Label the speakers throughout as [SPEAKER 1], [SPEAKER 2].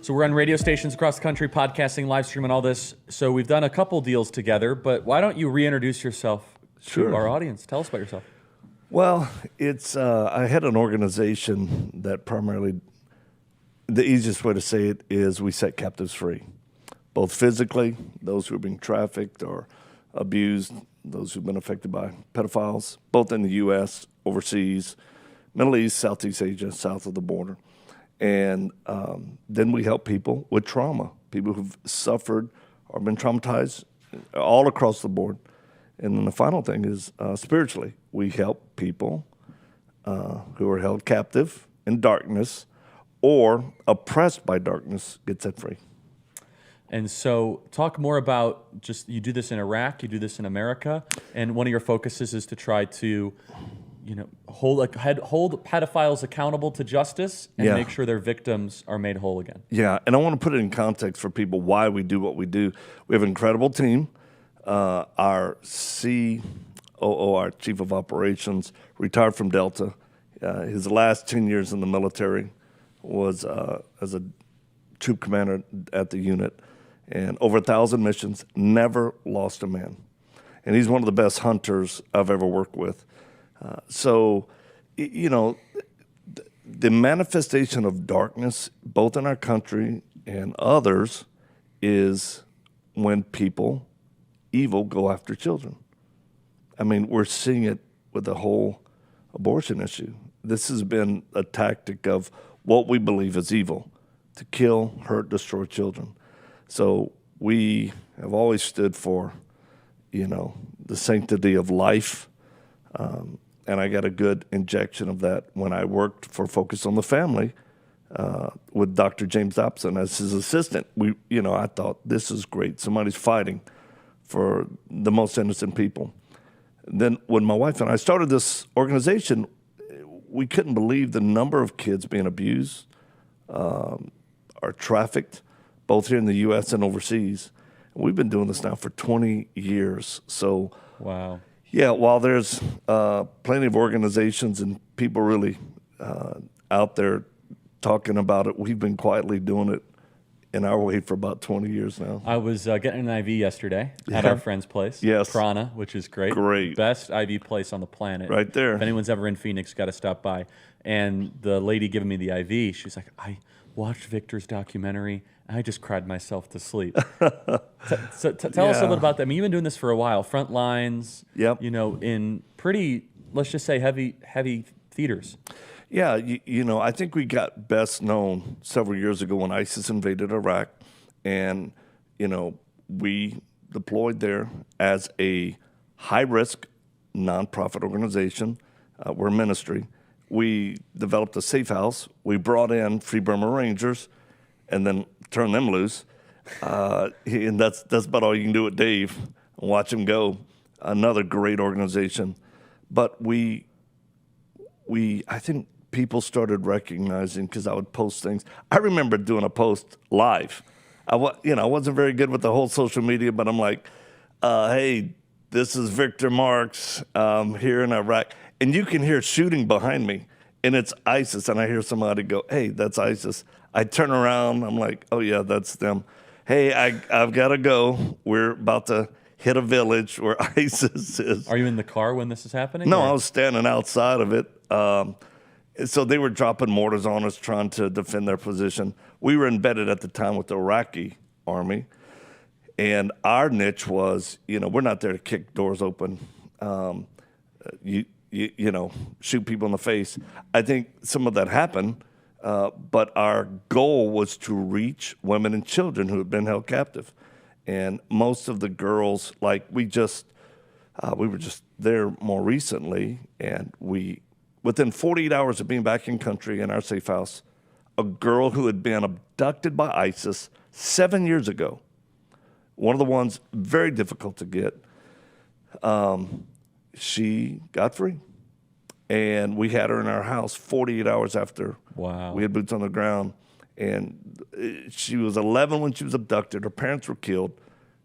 [SPEAKER 1] So we're on radio stations across the country, podcasting, live streaming, all this. So we've done a couple deals together, but why don't you reintroduce yourself to our audience? Tell us about yourself.
[SPEAKER 2] Well, it's I had an organization that primarily, the easiest way to say it is we set captives free, both physically, those who are being trafficked or abused, those who've been affected by pedophiles, both in the U.S., overseas, Middle East, Southeast Asia, south of the border. And then we help people with trauma, people who've suffered or been traumatized all across the board. And then the final thing is spiritually, we help people who are held captive in darkness or oppressed by darkness get set free.
[SPEAKER 1] And so talk more about just, you do this in Iraq, you do this in America, and one of your focuses is to try to, hold pedophiles accountable to justice and make sure their victims are made whole again.
[SPEAKER 2] Yeah, and I want to put it in context for people why we do what we do. We have an incredible team. Our COO, our Chief of Operations, retired from Delta. His last 10 years in the military was as a troop commander at the unit, and over 1,000 missions, never lost a man. And he's one of the best hunters I've ever worked with. So, the manifestation of darkness, both in our country and others, is when people, evil, go after children. I mean, we're seeing it with the whole abortion issue. This has been a tactic of what we believe is evil, to kill, hurt, destroy children. So we have always stood for, the sanctity of life. And I got a good injection of that when I worked for Focus on the Family with Dr. James Dobson as his assistant. I thought, this is great. Somebody's fighting for the most innocent people. Then when my wife and I started this organization, we couldn't believe the number of kids being abused, are trafficked, both here in the U.S. and overseas. We've been doing this now for 20 years. So,
[SPEAKER 1] wow.
[SPEAKER 2] Yeah, while there's plenty of organizations and people really out there talking about it, we've been quietly doing it in our way for about 20 years now.
[SPEAKER 1] I was getting an IV yesterday at our friend's place.
[SPEAKER 2] Yes.
[SPEAKER 1] Prana, which is great.
[SPEAKER 2] Great.
[SPEAKER 1] Best IV place on the planet.
[SPEAKER 2] Right there.
[SPEAKER 1] If anyone's ever in Phoenix, got to stop by. And the lady giving me the IV, she's like, I watched Victor's documentary, and I just cried myself to sleep. So tell us a little about that. I mean, you've been doing this for a while. Front lines, in pretty, let's just say, heavy theaters.
[SPEAKER 2] Yeah, I think we got best known several years ago when ISIS invaded Iraq, and, we deployed there as a high-risk nonprofit organization. We're a ministry. We developed a safe house. We brought in Free Burma Rangers and then turned them loose. And that's about all you can do with Dave, watch him go. Another great organization. But I think people started recognizing, because I would post things. I remember doing a post live. I wasn't very good with the whole social media, but I'm like, hey, this is Victor Marx here in Iraq. And you can hear shooting behind me, and it's ISIS. And I hear somebody go, hey, that's ISIS. I turn around. I'm like, oh, yeah, that's them. Hey, I've got to go. We're about to hit a village where ISIS is.
[SPEAKER 1] Are you in the car when this is happening?
[SPEAKER 2] No, I was standing outside of it. So they were dropping mortars on us, trying to defend their position. We were embedded at the time with the Iraqi army. And our niche was, we're not there to kick doors open. Shoot people in the face. I think some of that happened, but our goal was to reach women and children who had been held captive. And most of the girls, we were just there more recently, and within 48 hours of being back in country in our safe house, a girl who had been abducted by ISIS 7 years ago, one of the ones very difficult to get, she got free. And we had her in our house 48 hours after we had boots on the ground. And she was 11 when she was abducted. Her parents were killed.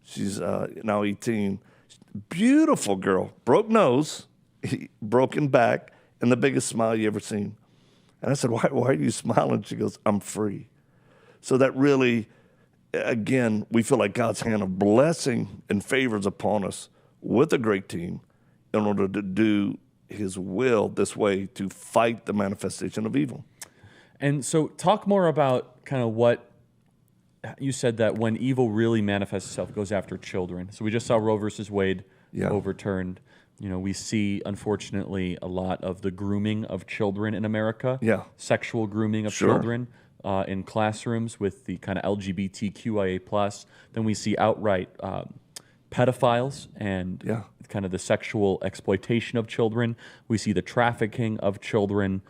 [SPEAKER 2] She's now 18. Beautiful girl. Broke nose, broken back, and the biggest smile you ever seen. And I said, why are you smiling? She goes, I'm free. So that really, again, we feel like God's hand of blessing and favors upon us with a great team in order to do his will this way to fight the manifestation of evil.
[SPEAKER 1] And so talk more about kind of what you said, that when evil really manifests itself, it goes after children. So we just saw Roe versus Wade overturned. You know, we see, unfortunately, a lot of the grooming of children in America.
[SPEAKER 2] Yeah.
[SPEAKER 1] Sexual grooming of children in classrooms with the kind of LGBTQIA+. Then we see outright pedophiles and kind of the sexual exploitation of children. We see the trafficking of children.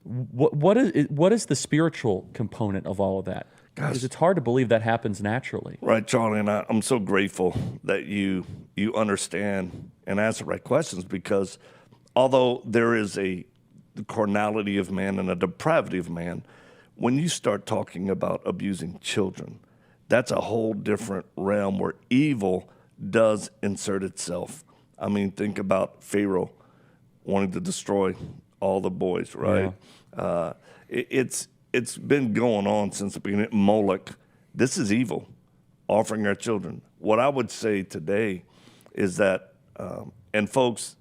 [SPEAKER 1] What is the spiritual component of all of that? Because it's hard to believe that happens naturally.
[SPEAKER 2] Right, Charlie, and I'm so grateful that you understand and ask the right questions, because although there is the carnality of man and a depravity of man, when you start talking about abusing children, that's a whole different realm where evil does insert itself. I mean, think about Pharaoh wanting to destroy all the boys, right? Yeah. It's been going on since the beginning. Moloch, this is evil, offering our children. What I would say today is that, and folks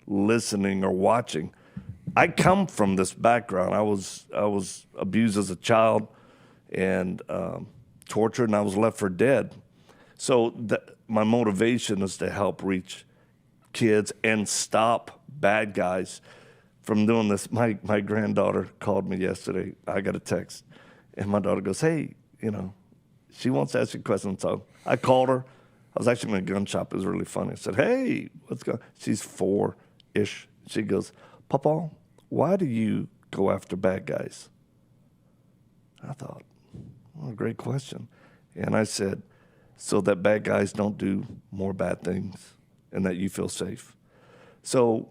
[SPEAKER 2] listening or watching, I come from this background. I was abused as a child and tortured, and I was left for dead. So my motivation is to help reach kids and stop bad guys from doing this. My granddaughter called me yesterday. I got a text, and my daughter goes, "Hey, she wants to ask you a question." So I called her. I was actually in a gun shop. It was really funny. I said, "Hey, what's going on?" She's 4-ish. She goes, "Papa, why do you go after bad guys?" I thought, what a great question. And I said, so that bad guys don't do more bad things and that you feel safe. So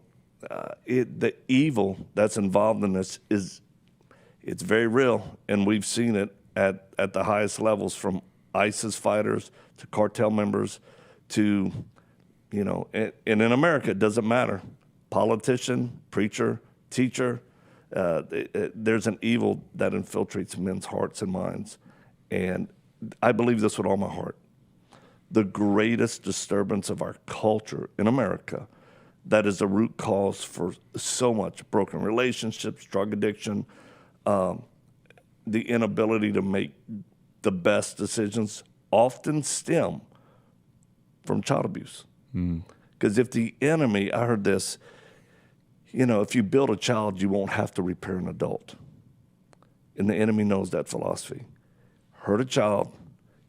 [SPEAKER 2] the evil that's involved in this it's very real, and we've seen it at the highest levels, from ISIS fighters to cartel members to, and in America, it doesn't matter. Politician, preacher, teacher, there's an evil that infiltrates men's hearts and minds. And I believe this with all my heart. The greatest disturbance of our culture in America, that is the root cause for so much broken relationships, drug addiction, the inability to make the best decisions, often stem from child abuse. Because if the enemy, I heard this, if you build a child, you won't have to repair an adult. And the enemy knows that philosophy. Hurt a child,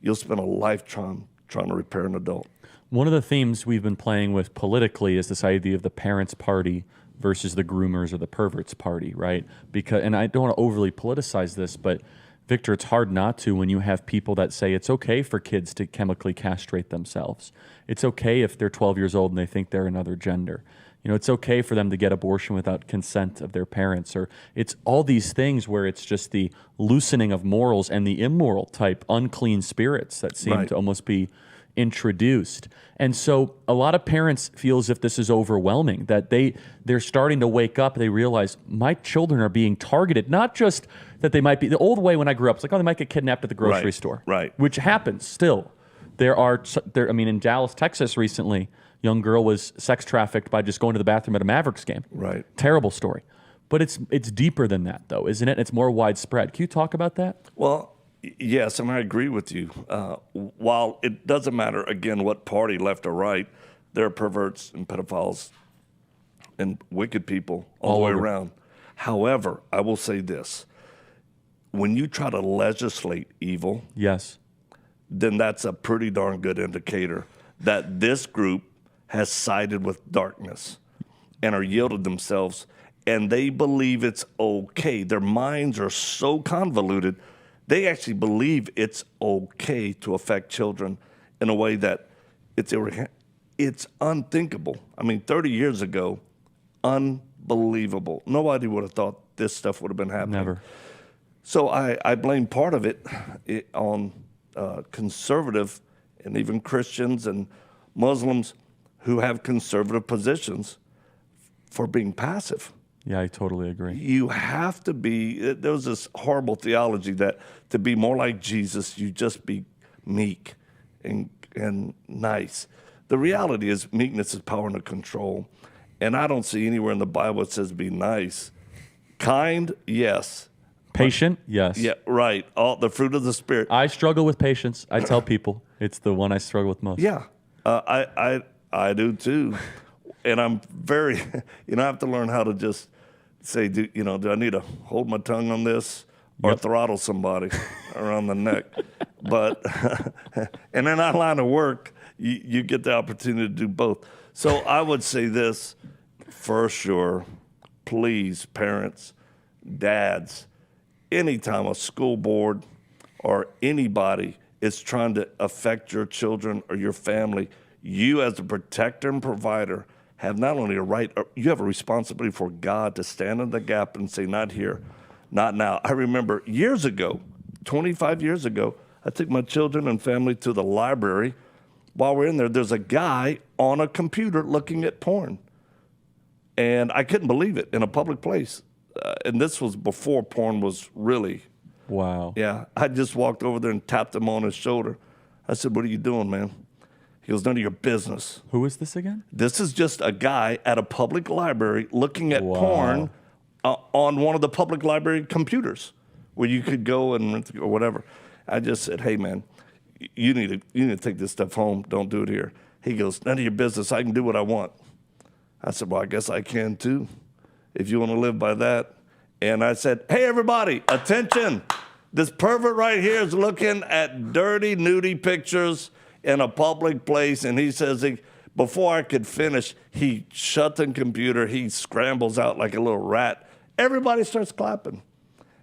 [SPEAKER 2] you'll spend a lifetime trying to repair an adult.
[SPEAKER 1] One of the themes we've been playing with politically is this idea of the parents' party versus the groomers or the perverts' party, right? And I don't want to overly politicize this, but Victor, it's hard not to when you have people that say it's okay for kids to chemically castrate themselves. It's okay if they're 12 years old and they think they're another gender. It's okay for them to get abortion without consent of their parents, or it's all these things where it's just the loosening of morals and the immoral type unclean spirits that seem to almost be introduced. And so a lot of parents feel as if this is overwhelming, that they're starting to wake up. They realize my children are being targeted, not just that they might be, the old way when I grew up, it's like, oh, they might get kidnapped at the grocery store, which happens still. In Dallas, Texas recently, young girl was sex trafficked by just going to the bathroom at a Mavericks game.
[SPEAKER 2] Right.
[SPEAKER 1] Terrible story. But it's deeper than that, though, isn't it? It's more widespread. Can you talk about that?
[SPEAKER 2] Well, yes, and I agree with you. While it doesn't matter, again, what party, left or right, there are perverts and pedophiles and wicked people all the way around. However, I will say this. When you try to legislate evil, then that's a pretty darn good indicator that this group has sided with darkness and are yielded themselves, and they believe it's okay. Their minds are so convoluted, they actually believe it's okay to affect children in a way that it's unthinkable. 30 years ago, unbelievable. Nobody would have thought this stuff would have been happening.
[SPEAKER 1] Never.
[SPEAKER 2] So I blame part of it on conservative and even Christians and Muslims who have conservative positions for being passive.
[SPEAKER 1] Yeah, I totally agree.
[SPEAKER 2] You have to be, there was this horrible theology that to be more like Jesus, you just be meek and nice. The reality is meekness is power under control. And I don't see anywhere in the Bible it says be nice. Kind, yes.
[SPEAKER 1] Patient, yes.
[SPEAKER 2] Yeah, right. All the fruit of the Spirit.
[SPEAKER 1] I struggle with patience. I tell people it's the one I struggle with most.
[SPEAKER 2] Yeah, I do too. And I'm very, I have to learn how to just say, do I need to hold my tongue on this or throttle somebody around the neck? But, and in our line of work, you get the opportunity to do both. So I would say this for sure, please, parents, dads, anytime a school board or anybody is trying to affect your children or your family, you as a protector and provider have not only a right, you have a responsibility for God to stand in the gap and say, not here, not now. I remember years ago, 25 years ago, I took my children and family to the library. While we're in there, there's a guy on a computer looking at porn. And I couldn't believe it in a public place. And this was before porn was really.
[SPEAKER 1] Wow.
[SPEAKER 2] Yeah. I just walked over there and tapped him on his shoulder. I said, what are you doing, man? He goes, none of your business.
[SPEAKER 1] Who is this again?
[SPEAKER 2] This is just a guy at a public library looking at porn on one of the public library computers where you could go and rent or whatever. I just said, hey, man, you need to take this stuff home. Don't do it here. He goes, none of your business. I can do what I want. I said, well, I guess I can too, if you want to live by that. And I said, hey, everybody, attention. This pervert right here is looking at dirty, nudie pictures in a public place. And he says, before I could finish, he shut the computer. He scrambles out like a little rat. Everybody starts clapping.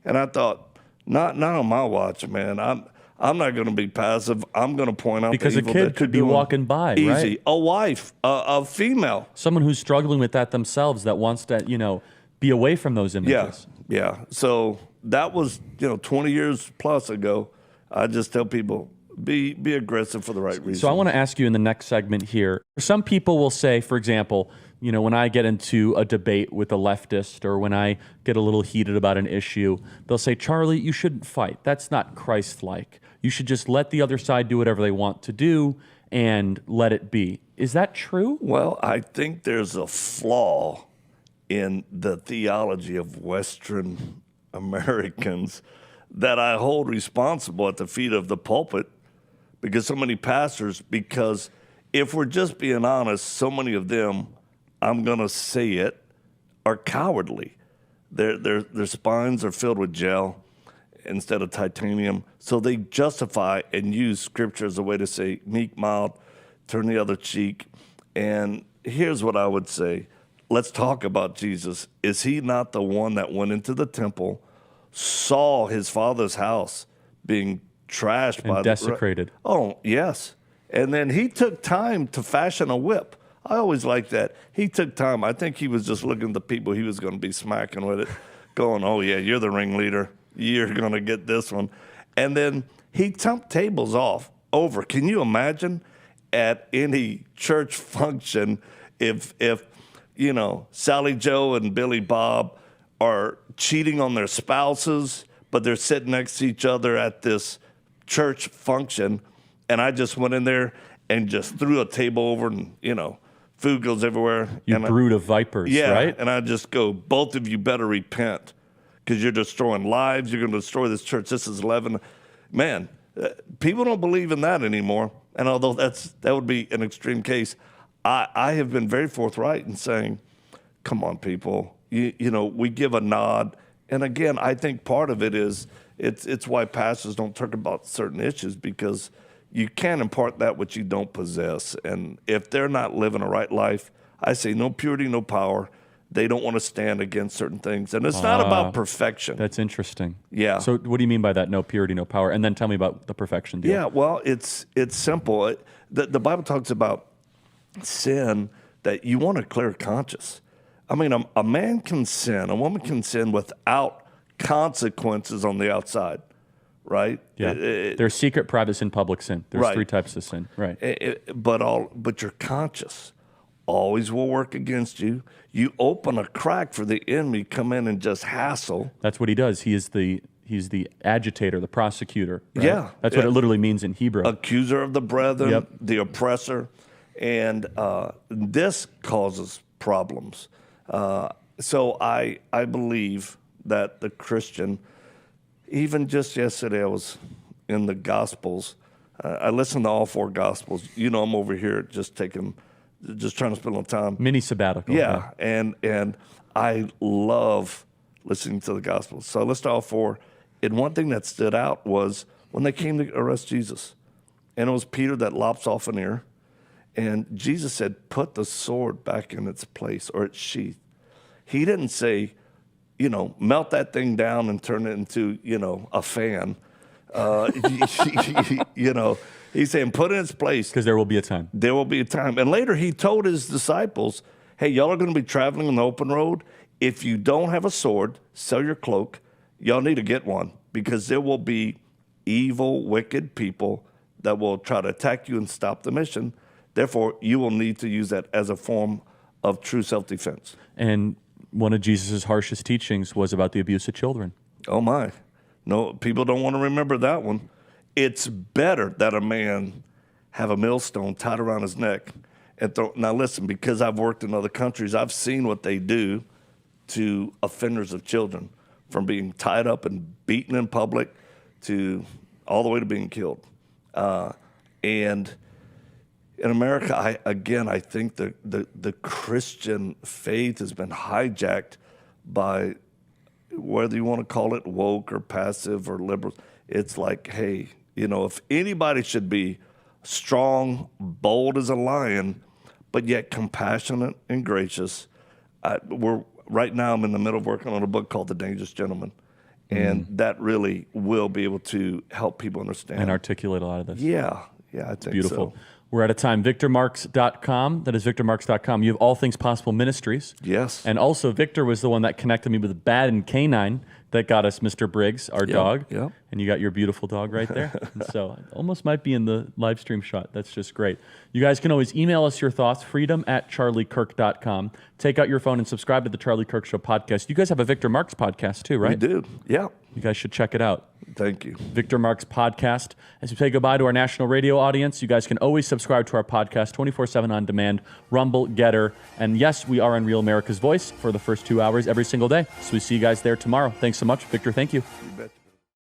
[SPEAKER 2] And I thought, not on my watch, man. I'm not going to be passive. I'm going to point out
[SPEAKER 1] because
[SPEAKER 2] the
[SPEAKER 1] a
[SPEAKER 2] evil
[SPEAKER 1] kid
[SPEAKER 2] that
[SPEAKER 1] could be
[SPEAKER 2] you're doing.
[SPEAKER 1] walking by,
[SPEAKER 2] Easy.
[SPEAKER 1] right?
[SPEAKER 2] A wife, a female.
[SPEAKER 1] Someone who's struggling with that themselves that wants to, be away from those images.
[SPEAKER 2] Yeah. So that was, 20 years plus ago. I just tell people, be aggressive for the right reason.
[SPEAKER 1] So I want to ask you in the next segment here. Some people will say, for example, when I get into a debate with a leftist or when I get a little heated about an issue, they'll say, Charlie, you shouldn't fight. That's not Christ-like. You should just let the other side do whatever they want to do and let it be. Is that true?
[SPEAKER 2] Well, I think there's a flaw in the theology of Western Americans that I hold responsible at the feet of the pulpit because so many pastors, because if we're just being honest, so many of them, I'm going to say it, are cowardly. Their spines are filled with gel instead of titanium. So they justify and use Scripture as a way to say, meek, mild, turn the other cheek. And here's what I would say. Let's talk about Jesus. Is he not the one that went into the temple, saw his father's house being trashed
[SPEAKER 1] and desecrated?
[SPEAKER 2] Oh, yes. And then he took time to fashion a whip. I always like that. He took time. I think he was just looking at the people he was going to be smacking with it, going, oh, yeah, you're the ringleader. You're going to get this one. And then he tumped tables over. Can you imagine at any church function if Sally Joe and Billy Bob are cheating on their spouses, but they're sitting next to each other at this church function, and I just went in there and just threw a table over and, food goes everywhere.
[SPEAKER 1] You brood of vipers, right?
[SPEAKER 2] And I just go, both of you better repent because you're destroying lives. You're going to destroy this church. This is 11. Man, people don't believe in that anymore. And although that would be an extreme case, I have been very forthright in saying, come on, people. We give a nod. And again, I think part of it is it's why pastors don't talk about certain issues because you can't impart that which you don't possess. And if they're not living a right life, I say no purity, no power. They don't want to stand against certain things. And it's not about perfection.
[SPEAKER 1] That's interesting.
[SPEAKER 2] Yeah.
[SPEAKER 1] So what do you mean by that, no purity, no power? And then tell me about the perfection deal.
[SPEAKER 2] Yeah, well, it's simple. The Bible talks about sin that you want a clear conscience. I mean, a man can sin, a woman can sin without consequences on the outside, right?
[SPEAKER 1] Yeah. There's secret, private sin, public sin. There's 3 types of sin, right?
[SPEAKER 2] But you're conscious always will work against you. You open a crack for the enemy come in and just hassle.
[SPEAKER 1] That's what he does. He's the agitator, the prosecutor. Right?
[SPEAKER 2] Yeah.
[SPEAKER 1] That's what it literally means in Hebrew.
[SPEAKER 2] Accuser of the brethren,
[SPEAKER 1] Yep.
[SPEAKER 2] the oppressor. And this causes problems. So I believe that the Christian, even just yesterday I was in the Gospels. I listened to all 4 Gospels. You know, I'm over here just trying to spend a little time.
[SPEAKER 1] Mini sabbatical.
[SPEAKER 2] Yeah, and I love listening to the Gospels. So I listened to all 4. And one thing that stood out was when they came to arrest Jesus. And it was Peter that lops off an ear. And Jesus said, put the sword back in its place or its sheath. He didn't say, melt that thing down and turn it into, a fan. He's saying put it in its place.
[SPEAKER 1] Because there will be a time.
[SPEAKER 2] There will be a time. And later he told his disciples, hey, y'all are going to be traveling on the open road. If you don't have a sword, sell your cloak. Y'all need to get one because there will be evil, wicked people that will try to attack you and stop the mission. Therefore, you will need to use that as a form of true self-defense.
[SPEAKER 1] And one of Jesus' harshest teachings was about the abuse of children.
[SPEAKER 2] Oh, my. No, people don't want to remember that one. It's better that a man have a millstone tied around his neck. Now, listen, because I've worked in other countries, I've seen what they do to offenders of children, from being tied up and beaten in public to all the way to being killed. And in America, I think the Christian faith has been hijacked by, whether you want to call it woke or passive or liberal. It's like, hey, if anybody should be strong, bold as a lion, but yet compassionate and gracious, right now I'm in the middle of working on a book called The Dangerous Gentleman. And that really will be able to help people understand.
[SPEAKER 1] And articulate a lot of this.
[SPEAKER 2] Yeah, I think
[SPEAKER 1] Beautiful.
[SPEAKER 2] so.
[SPEAKER 1] We're out of time. VictorMarx.com. That is VictorMarx.com. You have All Things Possible Ministries.
[SPEAKER 2] Yes.
[SPEAKER 1] And also, Victor was the one that connected me with Bad and Canine that got us Mr. Briggs, our dog.
[SPEAKER 2] Yep.
[SPEAKER 1] And you got your beautiful dog right there. And so it almost might be in the live stream shot. That's just great. You guys can always email us your thoughts, freedom@charliekirk.com. Take out your phone and subscribe to the Charlie Kirk Show podcast. You guys have a Victor Marx podcast too, right?
[SPEAKER 2] We do. Yeah.
[SPEAKER 1] You guys should check it out.
[SPEAKER 2] Thank you.
[SPEAKER 1] Victor Marx podcast. As we say goodbye to our national radio audience, you guys can always subscribe to our podcast 24/7 on demand, Rumble, Getter, and yes, we are on Real America's Voice for the first 2 hours every single day. So we see you guys there tomorrow. Thanks so much. Victor, thank you.
[SPEAKER 2] You bet.